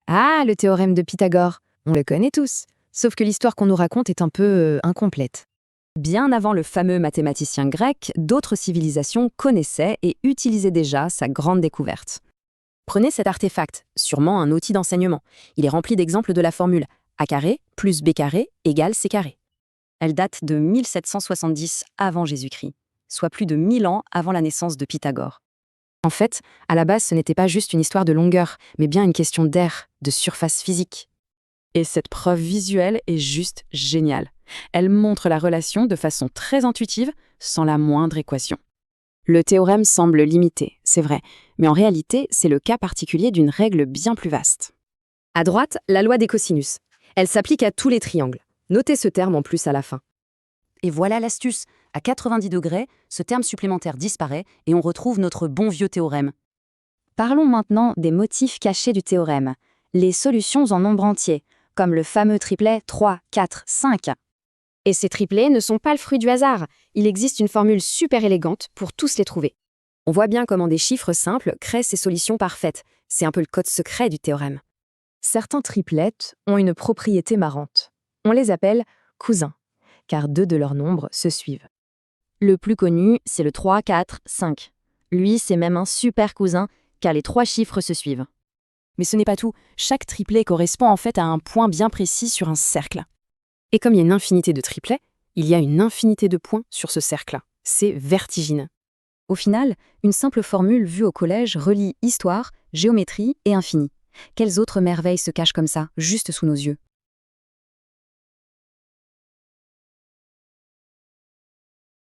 Ah, le théorème de Pythagore. On le connaît tous. Sauf que l'histoire qu'on nous raconte est un peu incomplète. Bien avant le fameux mathématicien grec, d'autres civilisations connaissaient et utilisaient déjà sa grande découverte. Prenez cet artefact, sûrement un outil d'enseignement. Il est rempli d'exemples de la formule a carré plus b carré égale c carré. Elle date de 1770 avant Jésus-Christ, soit plus de 1000 ans avant la naissance de Pythagore. En fait, à la base, ce n'était pas juste une histoire de longueur, mais bien une question d'air, de surface physique. Et cette preuve visuelle est juste géniale. Elle montre la relation de façon très intuitive, sans la moindre équation. Le théorème semble limité, c'est vrai, mais en réalité, c'est le cas particulier d'une règle bien plus vaste. À droite, la loi des cosinus. Elle s'applique à tous les triangles. Notez ce terme en plus à la fin. Et voilà l'astuce. À 90 degrés, ce terme supplémentaire disparaît et on retrouve notre bon vieux théorème. Parlons maintenant des motifs cachés du théorème, les solutions en nombre entier, comme le fameux triplet 3, 4, 5. Et ces triplets ne sont pas le fruit du hasard. Il existe une formule super élégante pour tous les trouver. On voit bien comment des chiffres simples créent ces solutions parfaites. C'est un peu le code secret du théorème. Certains triplets ont une propriété marrante. On les appelle cousins, car deux de leurs nombres se suivent. Le plus connu, c'est le 3, 4, 5. Lui, c'est même un super cousin, car les 3 chiffres se suivent. Mais ce n'est pas tout. Chaque triplet correspond en fait à un point bien précis sur un cercle. Et comme il y a une infinité de triplets, il y a une infinité de points sur ce cercle. C'est vertigineux. Au final, une simple formule vue au collège relie histoire, géométrie et infini. Quelles autres merveilles se cachent comme ça, juste sous nos yeux?